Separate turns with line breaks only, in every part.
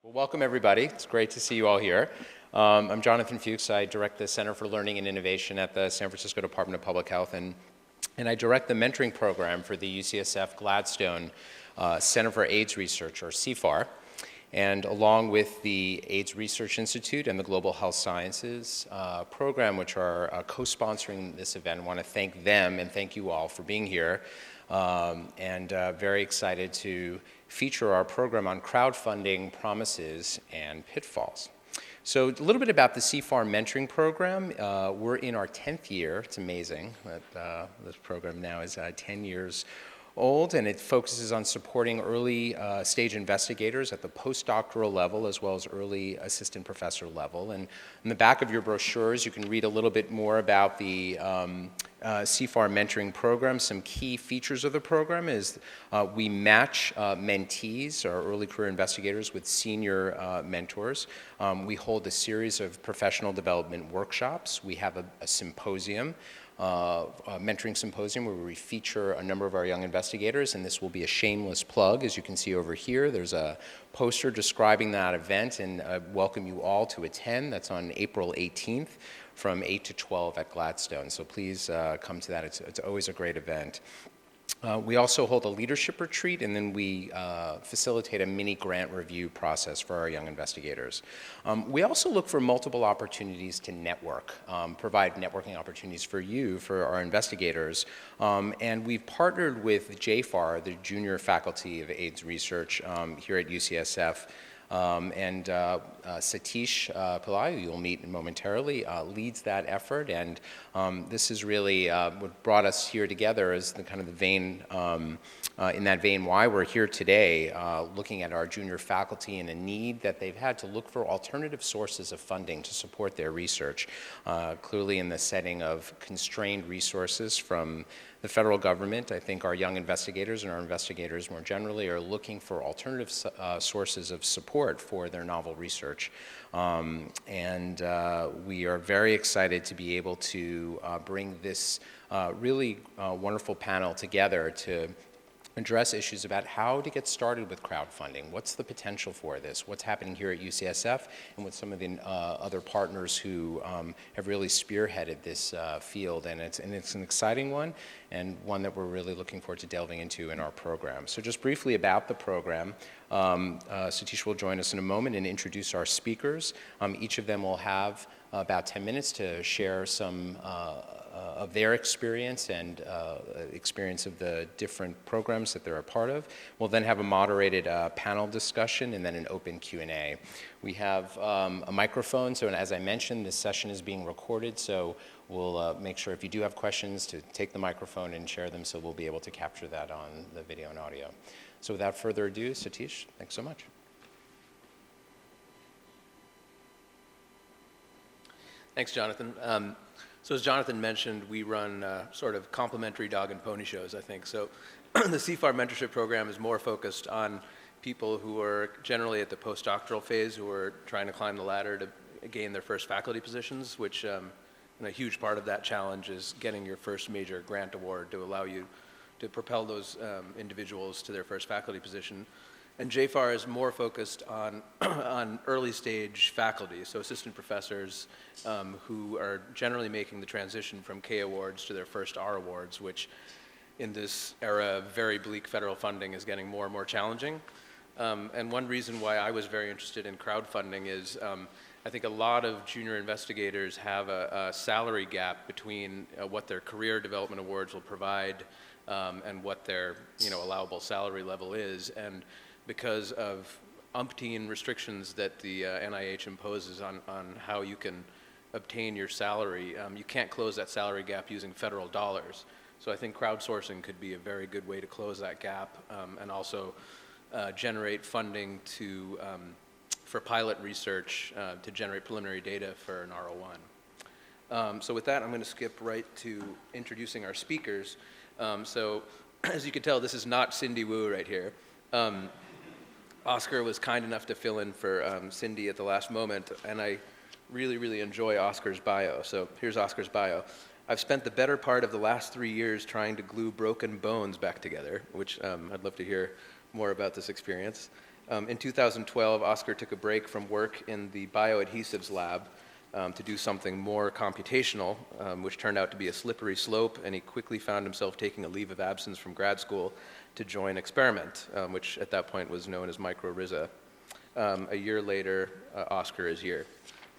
Well, welcome everybody. It's great to see you all here. I'm Jonathan Fuchs. I direct the Center for Learning and Innovation at the San Francisco Department of Public Health, and I direct the mentoring program for the UCSF Gladstone Center for AIDS Research, or CFAR. And along with the AIDS Research Institute and the Global Health Sciences program, which are co-sponsoring this event, I want to thank them and thank you all for being here. Very excited to feature our program on crowdfunding promises and pitfalls. So a little bit about the CFAR mentoring program. We're in our 10th year. It's amazing that this program now is 10 years old, and it focuses on supporting early stage investigators at the postdoctoral level as well as early assistant professor level. And in the back of your brochures, you can read a little bit more about the CFAR mentoring program. Some key features of the program is we match mentees, or early career investigators, with senior mentors. We hold a series of professional development workshops. We have a symposium, a mentoring symposium, where we feature a number of our young investigators, and this will be a shameless plug. As you can see over here, there's a poster describing that event, and I welcome you all to attend. That's on April 18th from 8 to 12 at Gladstone, so please come to that. It's always a great event. We also hold a leadership retreat, and then we facilitate a mini grant review process for our young investigators. We also look for multiple opportunities to network, provide networking opportunities for you, for our investigators. And we've partnered with JFAR, the Junior Faculty of AIDS Research here at UCSF. Satish Pillai, who you'll meet momentarily, leads that effort, and this is really what brought us here together, is the kind of the vein, in that vein, why we're here today, looking at our junior faculty and a need that they've had to look for alternative sources of funding to support their research, clearly in the setting of constrained resources from the federal government. I think our young investigators and our investigators more generally are looking for alternative sources of support for their novel research. We are very excited to be able to bring this really wonderful panel together to address issues about how to get started with crowdfunding. What's the potential for this? What's happening here at UCSF and with some of the other partners who have really spearheaded this field. And it's an exciting one, and one that we're really looking forward to delving into in our program. So just briefly about the program, Satish will join us in a moment and introduce our speakers. Each of them will have about 10 minutes to share some of their experience and experience of the different programs that they're a part of. We'll then have a moderated panel discussion and then an open Q&A. We have a microphone, so as I mentioned, this session is being recorded, so we'll make sure if you do have questions to take the microphone and share them, so we'll be able to capture that on the video and audio. So without further ado, Satish, thanks so much.
Thanks, Jonathan. So as Jonathan mentioned, we run sort of complementary dog and pony shows, I think. So the CFAR mentorship program is more focused on people who are generally at the postdoctoral phase, who are trying to climb the ladder to gain their first faculty positions, which a huge part of that challenge is getting your first major grant award to allow you to propel those individuals to their first faculty position. And JFAR is more focused on, on early stage faculty, so assistant professors who are generally making the transition from K awards to their first R awards, which in this era of very bleak federal funding is getting more and more challenging. And one reason why I was very interested in crowdfunding is I think a lot of junior investigators have a salary gap between what their career development awards will provide and what their allowable salary level is. And because of umpteen restrictions that the NIH imposes on how you can obtain your salary, you can't close that salary gap using federal dollars. So I think crowdsourcing could be a very good way to close that gap and also generate funding for pilot research to generate preliminary data for an R01. So with that, I'm going to skip right to introducing our speakers. So as you can tell, this is not Cindy Wu right here. Oscar was kind enough to fill in for Cindy at the last moment, and I really, really enjoy Oscar's bio. So here's Oscar's bio. I've spent the better part of the last 3 years trying to glue broken bones back together, which I'd love to hear more about this experience. In 2012, Oscar took a break from work in the bioadhesives lab to do something more computational, which turned out to be a slippery slope, and he quickly found himself taking a leave of absence from grad school to join Experiment, which at that point was known as MicroRISA. A year later, Oscar is here.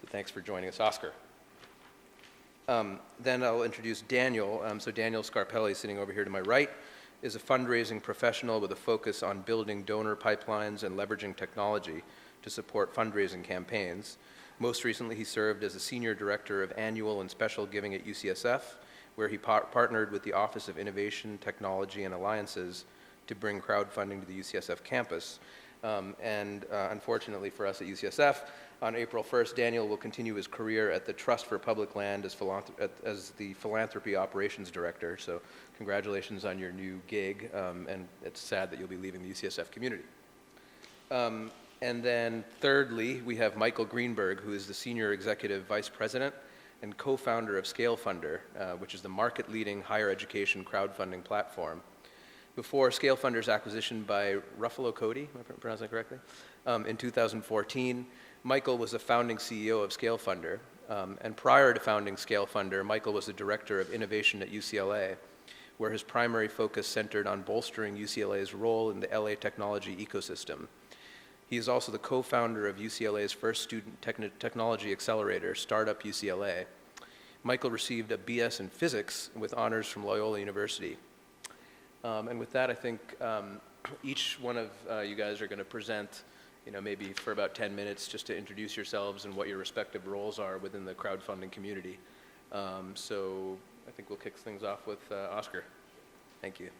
So thanks for joining us, Oscar. Then I'll introduce Daniel. So Daniel Scarpelli, sitting over here to my right, is a fundraising professional with a focus on building donor pipelines and leveraging technology to support fundraising campaigns. Most recently, he served as a senior director of annual and special giving at UCSF, where he partnered with the Office of Innovation, Technology, and Alliances to bring crowdfunding to the UCSF campus. Unfortunately for us at UCSF, on April 1st, Daniel will continue his career at the Trust for Public Land as the Philanthropy Operations Director. So congratulations on your new gig, and it's sad that you'll be leaving the UCSF community. And then thirdly, we have Michael Greenberg, who is the Senior Executive Vice President and co-founder of ScaleFunder, which is the market-leading higher education crowdfunding platform. Before ScaleFunder's acquisition by Ruffalo Cody, am I pronouncing that correctly? In 2014, Michael was the founding CEO of ScaleFunder, and prior to founding ScaleFunder, Michael was the Director of Innovation at UCLA, where his primary focus centered on bolstering UCLA's role in the LA technology ecosystem. He is also the co-founder of UCLA's first student technology accelerator, Startup UCLA. Michael received a BS in physics with honors from Loyola University. And with that, I think each one of you guys are going to present, maybe for about 10 minutes just to introduce yourselves and what your respective roles are within the crowdfunding community. So I think we'll kick things off with Oscar. Thank you.